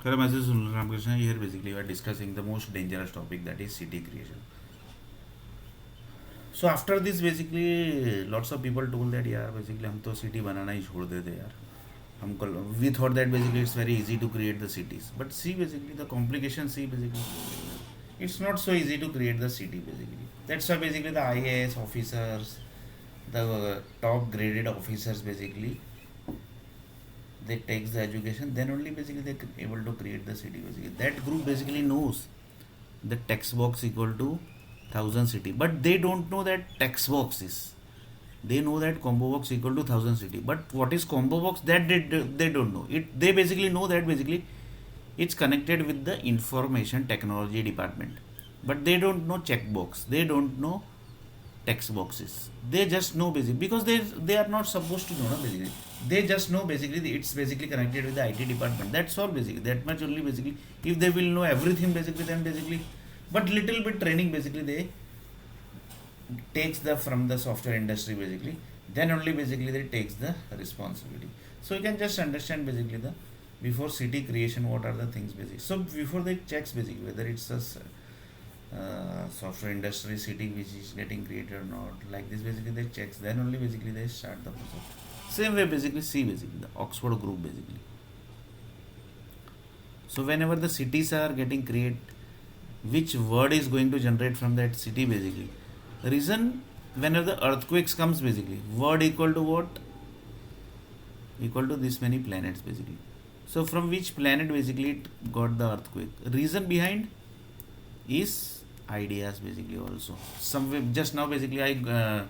Hello, myself Sunil Ramakrishna. Here basically we are discussing the most dangerous topic, that is city creation. So after this basically lots of people told that यार basically हम तो city बनाना ही छोड़ देते यार. हमको we thought that basically it's very easy to create the cities, but see basically the complication, see basically it's not so easy to create the city basically. That's why basically the IAS officers, the top graded officers basically, they takes the education, then only basically they able to create the city basically. That group basically knows the text box equal to 1000 city, but they don't know that text box is, they know that combo box equal to 1000 city, but what is combo box, that they don't know it. They basically know that basically it's connected with the information technology department, but they don't know checkbox, they don't know text boxes. They just know basically because they are not supposed to know, no, basically. They just know basically it's basically connected with the IT department. That's all basically. That much only basically. If they will know everything basically, then basically, but little bit training basically they takes the from the software industry basically. Then only basically they takes the responsibility. So you can just understand basically the before city creation what are the things basically. So before they checks basically whether it's a software industry city which is getting created or not, like this basically they checks, then only basically they start the process. Same way basically, see basically the Oxford group basically. So whenever the cities are getting created, which word is going to generate from that city basically. Reason, whenever the earthquakes comes basically, word equal to what, equal to this many planets basically. So from which planet basically it got the earthquake, reason behind is ideas basically. Also some just now basically I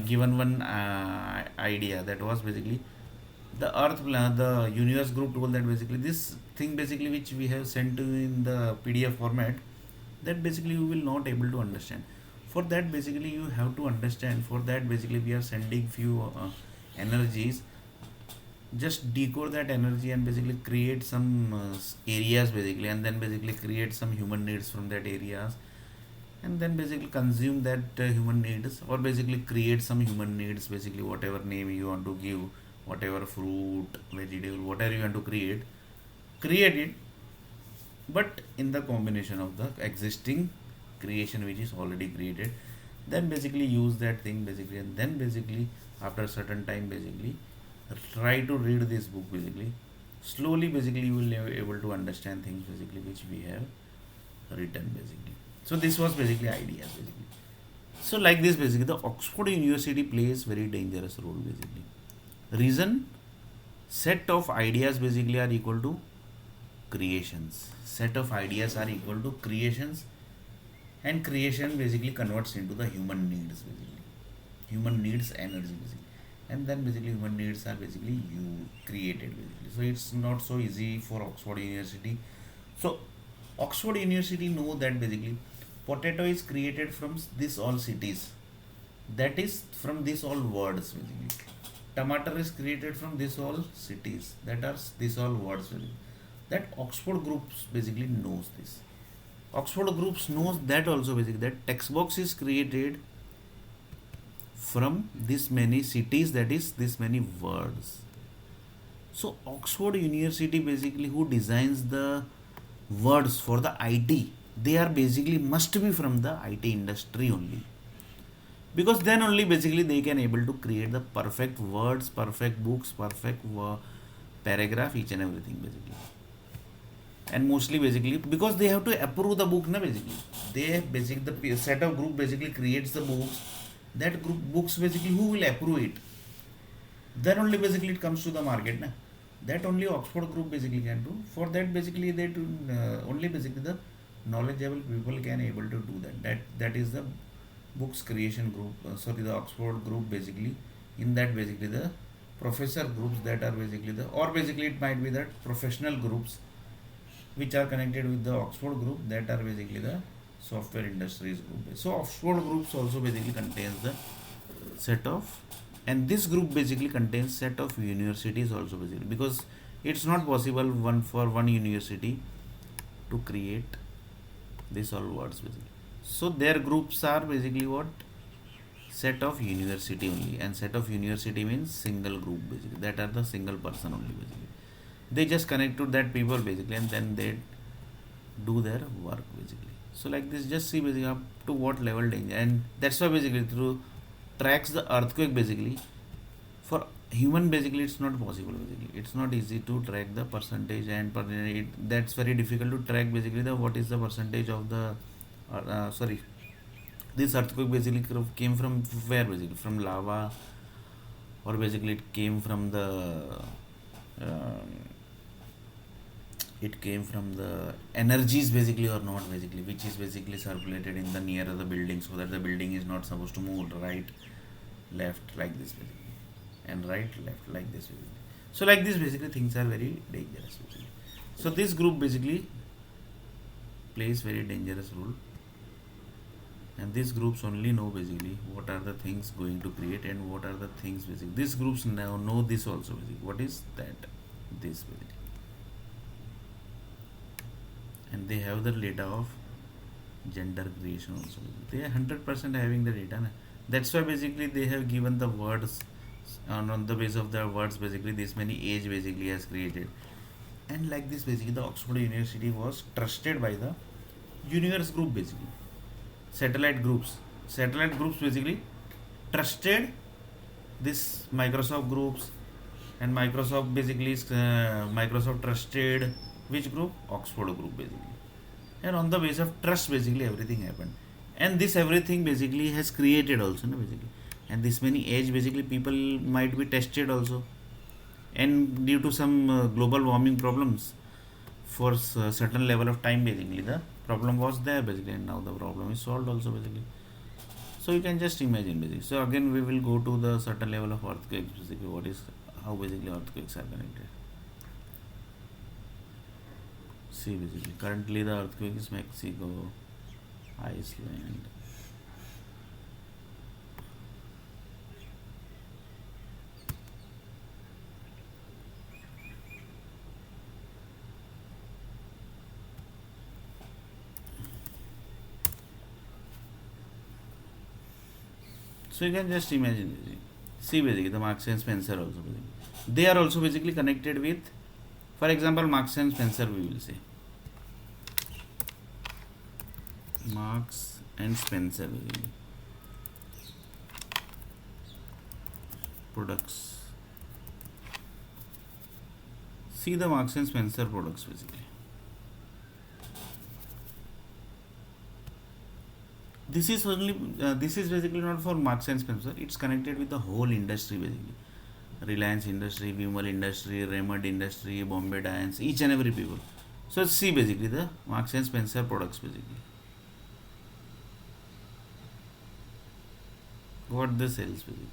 given one idea, that was basically the earth plan, the universe group told that basically this thing basically which we have sent to in the PDF format, that basically you will not able to understand. For that basically you have to understand, for that basically we are sending few energies, just decode that energy and basically create some areas basically, and then basically create some human needs from that areas, and then basically consume that human needs, or basically create some human needs basically, whatever name you want to give, whatever fruit, vegetable, whatever you want to create it, but in the combination of the existing creation which is already created. Then basically use that thing basically, and then basically after a certain time basically try to read this book basically. Slowly basically you will be able to understand things basically which we have written basically. So this was basically ideas basically. So like this basically the Oxford University plays very dangerous role basically. Reason, set of ideas basically are equal to creations. Set of ideas are equal to creations, and creation basically converts into the human needs basically. Human needs energy basically, and then basically human needs are basically you created basically. So it's not so easy for Oxford University. So Oxford University know that basically potato is created from this all cities, that is from this all words basically. Tomato is created from this all cities, that are this all words basically. That Oxford groups basically knows this. Oxford groups knows that also basically, that text box is created from this many cities, that is this many words. So Oxford University basically who designs the words for the IT, they are basically must be from the IT industry only, because then only basically they can able to create the perfect words, perfect books, perfect paragraph, each and everything basically. And mostly basically because they have to approve the book na basically, they basically the set of group basically creates the books, that group books basically who will approve it, then only basically it comes to the market na. That only Oxford group basically can do. For that basically they do only basically the knowledgeable people can able to do that is the books creation group, sorry, the Oxford group basically. In that basically the professor groups that are basically the, or basically it might be that professional groups which are connected with the Oxford group, that are basically the software industries group. So Oxford groups also basically contains the set of, and this group basically contains set of universities also basically, because it's not possible one for one university to create this all words basically. So their groups are basically what, set of university only, and set of university means single group basically, that are the single person only basically. They just connect to that people basically, and then they do their work basically. So like this, just see basically up to what level danger, and that's why basically through tracks the earthquake basically. For human basically it's not possible basically, it's not easy to track the percentage, and that's very difficult to track basically the what is the percentage of the sorry, this earthquake basically came from where basically, from lava, or basically it came from the um, it came from the energies basically or not basically, which is basically circulated in the near of the building, so that the building is not supposed to move right left like this basically, and right left like this basically. So like this basically things are very dangerous basically. So this group basically plays very dangerous role, and these groups only know basically what are the things going to create and what are the things basically. These groups now know this also basically, what is that, this basically, and they have the data of gender creation also. They are 100% having the data na? That's why basically they have given the words, on the base of the words basically this many age basically has created. And like this basically the Oxford University was trusted by the universe group basically, satellite groups basically trusted this Microsoft groups, and Microsoft basically Microsoft trusted which group, Oxford group basically, and on the base of trust basically everything happened. And this everything basically has created also no, basically, and this many age basically people might be tested also, and due to some global warming problems for certain level of time basically the problem was there basically, and now the problem is solved also basically. So you can just imagine basically. So again we will go to the certain level of earthquakes basically, what is, how basically earthquakes are connected. See basically currently the earthquake is Mexico, Iceland. So you can just imagine basically. See basically the Marks and Spencer also basically. They are also basically connected with, for example, Marks and Spencer we will say. Marks and Spencer basically. Products. See the Marks and Spencer products basically. This is only this is basically not for Marks and Spencer. It's connected with the whole industry basically. Reliance Industry, Vimal Industry, Raymond Industry, Bombay Dyes, each and every people. So see basically the Marks and Spencer products basically. What the sales basically.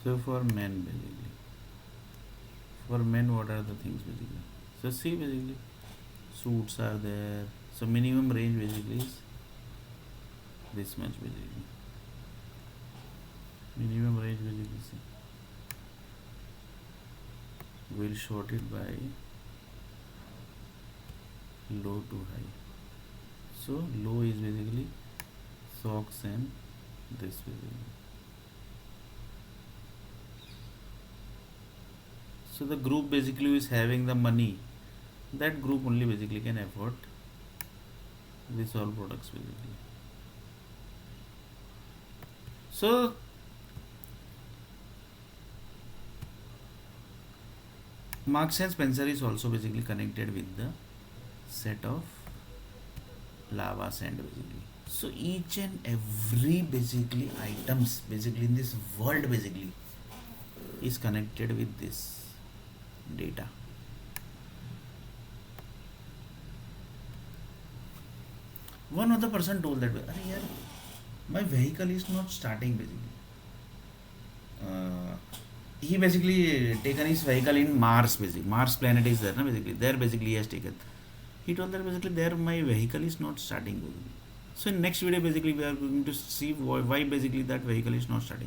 So for men basically. For men what are the things basically? So see basically suits are there. So minimum range basically is this much basically. Minimum range basically see. We'll short it by low to high. So low is basically socks and this basically. So the group basically is having the money. That group only basically can afford this all products basically. So Marks and Spencer is also basically connected with the set of lava sand basically. So each and every basically items basically in this world basically is connected with this data. One other person told that, "Arey yaar, my vehicle is not starting basically." He basically taken his vehicle in Mars basically. Mars planet is there basically. There basically he has taken. He told that basically there my vehicle is not starting basically. So in next video basically we are going to see why basically that vehicle is not starting.